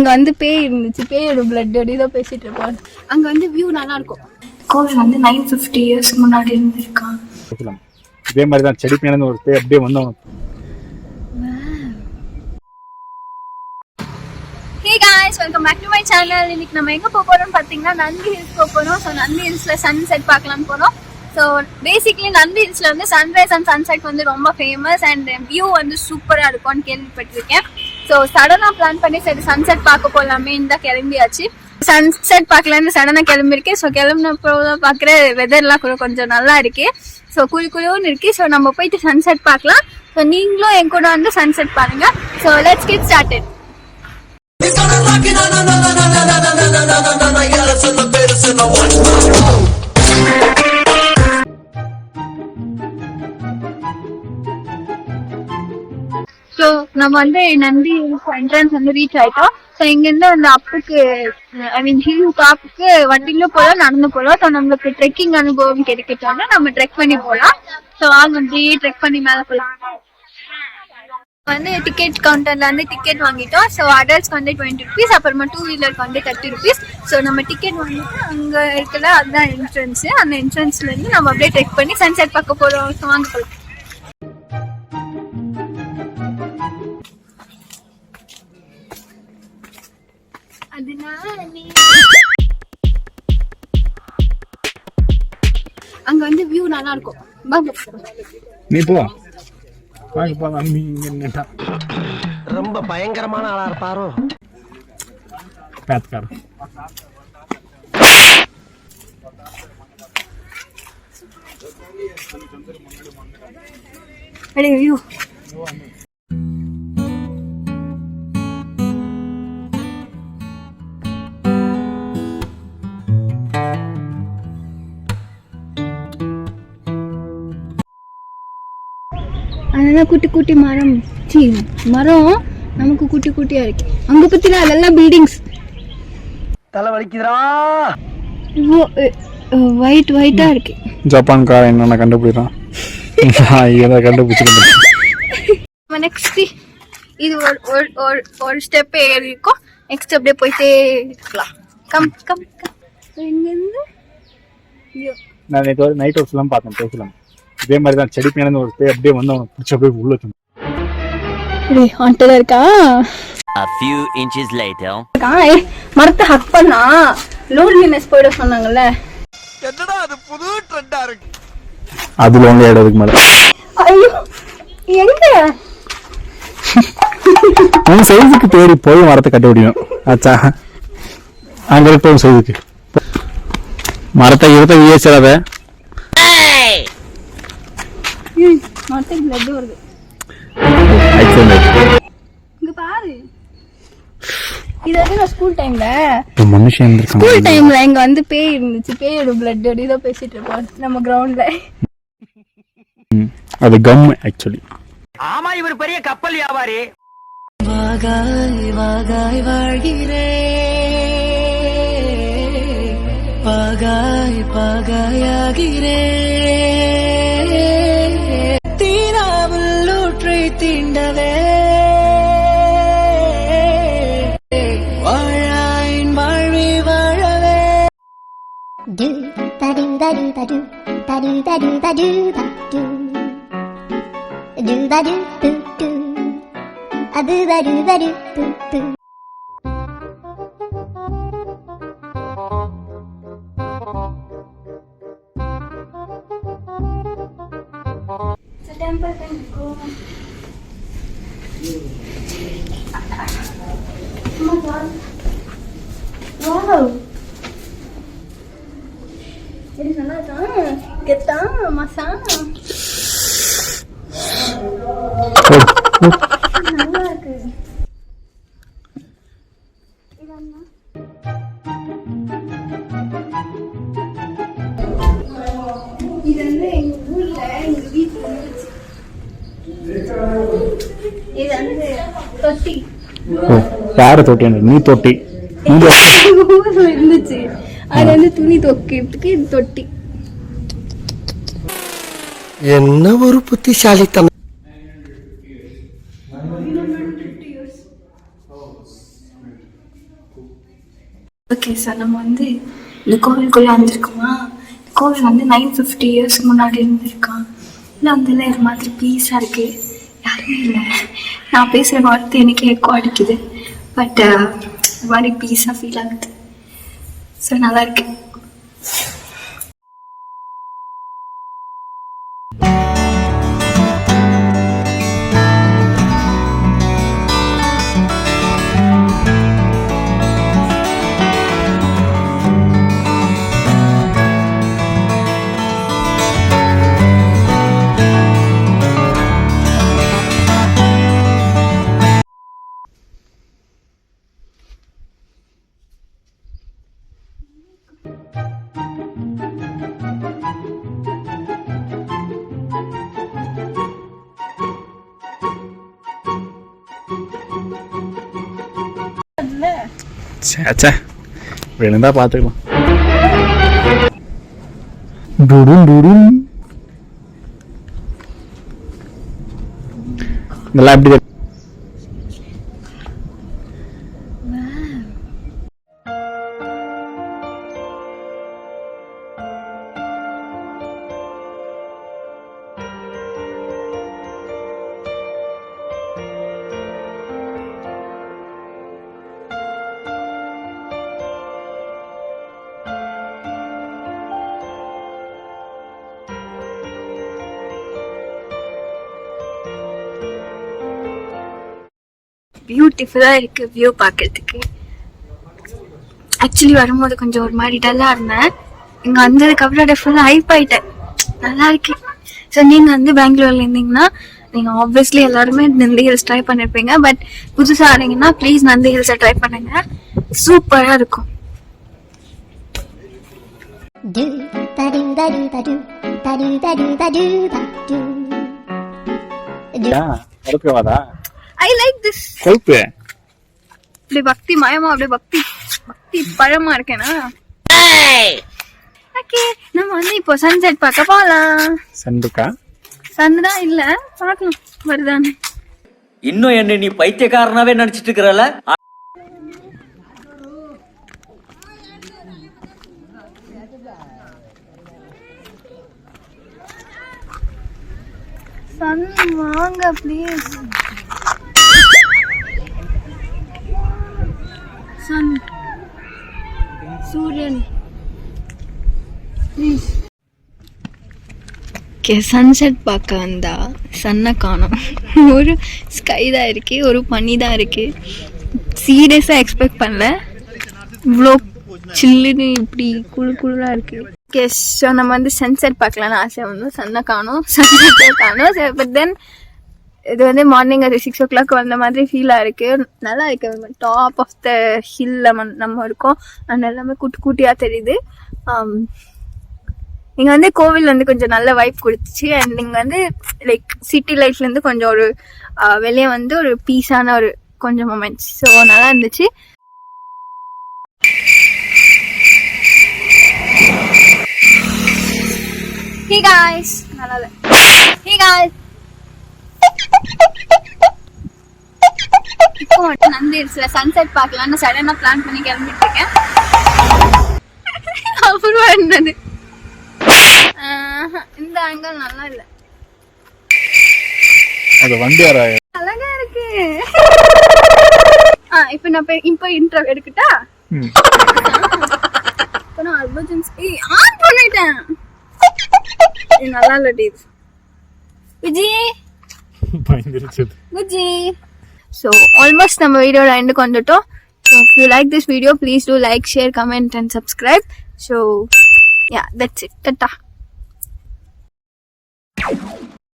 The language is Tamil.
அங்க வந்து பேய் இருந்துச்சு, பேயோட பிளட் அடிதான் பேசிட்டு இருப்பாங்க. அங்க வந்து வியூ நல்லா இருக்கும். கோவில் வந்து 950 years முன்னாடி இருந்திருக்காங்க. இதே மாதிரி தான் செடி பின்னாடி ஒரு பேய் அப்படியே வந்தோம். Hey guys, welcome back to my channel. இன்னைக்கு நம்ம எங்க போறோம்னு பாத்தீங்கன்னா நந்தி ஹில்ஸ் போறோம். சோ நந்தி ஹில்ஸ்ல சன்செட் பார்க்கலாம் போறோம். ஸோ பேசிக்லி நந்தி ஹில்ஸ்ல வந்து சன்ரைஸ் அண்ட் சன்செட் வந்து ரொம்ப ஃபேமஸ் அண்ட் வியூ வந்து சூப்பராக இருக்கும்னு கேள்விப்பட்டிருக்கேன். ஸோ சடனாக பிளான் பண்ணி சரி சன்செட் பார்க்க போகலாமே தான் கிளம்பியாச்சு. சன்செட் பார்க்கலான்னு சடனாக கிளம்பிருக்கேன். ஸோ கிளம்பினப்போ பார்க்குற வெதர்லாம் கூட கொஞ்சம் நல்லா இருக்கு. ஸோ குளிர்னு இருக்கு. ஸோ நம்ம போயிட்டு சன்செட் பார்க்கலாம். ஸோ நீங்களும் என் கூட வந்து சன்செட் பாருங்க. So let's get started. So நம்ம வந்து நந்தி என்ட்ரன்ஸ் வந்து ரீச் ஆயிட்டோம். ஸோ இங்கேருந்து அந்த அப்புக்கு ஹில் டாப்புக்கு வண்டியில போகலாம், நடந்து போகலாம். ஸோ நம்மளுக்கு ட்ரெக்கிங் அனுபவம் கிடைக்கிட்டோம்னா நம்ம ட்ரெக் பண்ணி போகலாம். ஸோ வாங்க அப்படியே ட்ரெக் பண்ணி மேலே போகலாம். வந்து டிக்கெட் கவுண்டர்ல வந்து டிக்கெட் வாங்கிட்டோம். ஸோ அடல்ட்ஸ்க்கு வந்து 20 rupees, அப்புறமா 2 வீலருக்கு வந்து 30 rupees. ஸோ நம்ம டிக்கெட் வாங்கிட்டு அங்கே இருக்கல அதுதான் என்ட்ரன்ஸ். அந்த என்ட்ரன்ஸ்ல இருந்து நம்ம அப்படியே ட்ரெக் பண்ணி சன்செட் பார்க்க போறோம். ஸோ வாங்க போகலாம். அங்க வந்து வியூ நல்லா இருக்கும். நீ போ ரொம்ப பயங்கரமான ஆளா இருப்பாரோ பேத்கார். அடே வியூ அதெல்லாம் குட்டி குட்டி மரம் நமக்கு குட்டி குட்டியா இருக்கு. அங்க பத்தினா அதெல்லாம் பில்டிங்ஸ். தலை வலிக்குதுடா. ஒயிட்டா இருக்கு. ஜப்பான்கார என்ன கண்டுபிடிறான். கண்டுபிடிச்சிருக்கேன். நெக்ஸ்ட் இது ஒரு ஸ்டெப் ஏறி இருக்கும். நெக்ஸ்ட் அப்படியே போயிட்டே இருக்கலாம். Come come come. இங்கிருந்து நான் நைட் ஹவுஸ் எல்லாம் பார்த்தேன் பேசலாம். இதே மாதிரி தான் செடி பின்னாடி ஒரு பேய் அப்படியே வந்து அவனை பிடிச்ச போய் உள்ள வச்சு இருக்கா. A few inches later. மரத்தை ஹக் பண்ணா லோன்லினஸ் போயிட சொன்னாங்கல்ல. என்னடா அது புது ட்ரெண்டா இருக்கு. அது லோன்லி ஆயிடுறதுக்கு மேல. ஐயோ எங்க உன் சைஸுக்கு தேடி போய் மரத்தை கட்ட முடியும். ஆச்சா அங்க இருக்க சைஸுக்கு மரத்தை இருக்க வியேச்சாத மரத்துக்கு பிளட் வருது. இங்க பாரு. இது வந்து நான் ஸ்கூல் டைம்ல இங்க வந்து பேய் இருந்துச்சு, பேயோட பிளட் அடிதான் பேசிட்டு இருப்பாங்க நம்ம கிரவுண்ட்ல. அது கம் ஆக்சுவலி. ஆமா இவர் பெரிய கப்பல் வியாபாரி. வாகாய் வாகாய் வாழ்கிறே பாகாய் பாகாயாகிறே தீராவில் ஊற்றை தீண்டவே வாழாயின் வாழ்வி வாழவே. Do ba do ba do ba do ba do ba do ba do ba do do ba do do do a do ba do ba do do do. Temple can go. Oh my god. Wow. It is another. Get down, masa. நல்லா இருக்கு. இதெல்லாம் இது வந்து எங்க ஊர்ல எங்க வீட்டுல இருந்துச்சு. இது வந்து தொட்டி. யாரு தொட்டி? நீ தொட்டி ஊர்ல இருந்துச்சு. அது வந்து துணி தொக்கிறதுக்கு இது தொட்டி. என்ன ஒரு புத்திசாலித்தனம். ஓகே சார், நம்ம வந்து இந்த கோவிலுக்குள்ளே வந்திருக்கோமா. கோவில் வந்து 950 years முன்னாடி இருந்திருக்கான். இல்லை வந்து ஒரு மாதிரி பீஸாக இருக்குது, யாருமே இல்லை. நான் பேசுகிற வார்த்தை எனக்கு எக்கோ அடிக்குது, பட் ஒரு மாதிரி பீஸாக ஃபீல் ஆகுது. ஸோ நல்லா இருக்கு. சேச்சா விழுந்தா பார்த்துக்கலாம். டுடும் டுடும். இதெல்லாம் எப்படி இருக்கு? பியூட்டிஃபுல்லாக இருக்குது வியூ பார்க்கறதுக்கு. ஆக்சுவலி வரும்போது கொஞ்சம் ஒரு மாதிரி டல்லாக இருந்தேன். இங்கே வந்ததுக்கப்புறம் அதை ஃபுல்லாக ஹைப் ஆகிட்டேன். நல்லா இருக்கு. ஸோ நீங்கள் வந்து பெங்களூர்ல இருந்தீங்கன்னா நீங்கள் ஆப்வியஸ்லி எல்லாருமே நந்தி ஹில்ஸ் ட்ரை பண்ணியிருப்பீங்க. பட் புதுசாக ஆனீங்கன்னா ப்ளீஸ் நந்தி ஹில்ஸை ட்ரை பண்ணுங்க, சூப்பராக இருக்கும். I like this. கொழுப்பு அப்படியே பக்தி மயமா, அப்படியே பக்தி பழமா இருக்கேனா. ஓகே, நம்ம வந்து இப்போ சன்செட் பார்க்க போகலாம். சன்தா இல்ல, பார்க்கலாம் வருதானே. இன்னும் என்ன நீ பைத்தியக்காரனாவே நினைச்சிட்டு இருக்கறல? சன் வாங்க ப்ளீஸ். சன், சூரியன் ப்ளீஸ். ஓகே, சன்செட் பார்க்க வந்தா சன்னை காணோம். ஒரு ஸ்கை தான் இருக்கு, ஒரு பனி தான் இருக்கு. சீரியஸாக எக்ஸ்பெக்ட் பண்ணல இவ்வளோ சில்லுன்னு இப்படி குளிராக இருக்கு. ஓகே, ஸோ நம்ம வந்து சன்செட் பார்க்கலான்னு ஆசை வந்து சன்னை காணோம், சன்செட்டை காணோம். பட் தென் இது வந்து மார்னிங் அது 6 o'clock வந்த மாதிரி ஃபீலாக இருக்குது. நல்லா இருக்குது. டாப் ஆஃப் த ஹில்ல நம்ம இருக்கோம். அது எல்லாமே குட்டியாக தெரியுது. இங்கே வந்து கோவில் வந்து கொஞ்சம் நல்ல வைப் கொடுத்துச்சு. அண்ட் இங்கே வந்து லைக் சிட்டி லைஃப்லேருந்து கொஞ்சம் ஒரு வெளியே வந்து ஒரு பீஸான ஒரு கொஞ்சம் மொமெண்ட்ஸ். ஸோ நல்லா இருந்துச்சு. Hey guys, நல்லா இல்லை. Hey guys, இப்போ மட்டும் நந்தி ஹில்ஸ்ல சன்செட் பார்க்கலாம்னு சடனா பிளான் பண்ணி கிளம்பிட்டு இருக்கேன். அப்புறம் என்னது இந்த ஆங்கிள் நல்லா இல்ல. அது வண்டி அழகா இருக்கு. இப்போ நான் இப்போ இன்ட்ரோ எடுக்கட்டா? இப்போ நான் அர்பஜன்ஸ் ஆன் பண்ணிட்டேன். இது நல்லா இல்லடி. விஜி விஜி. So almost நம்ம வீடியோட எண்டுக்கு வந்துட்டோம். So if you like this video, please do like, share, comment and subscribe. So yeah, that's it. Tata.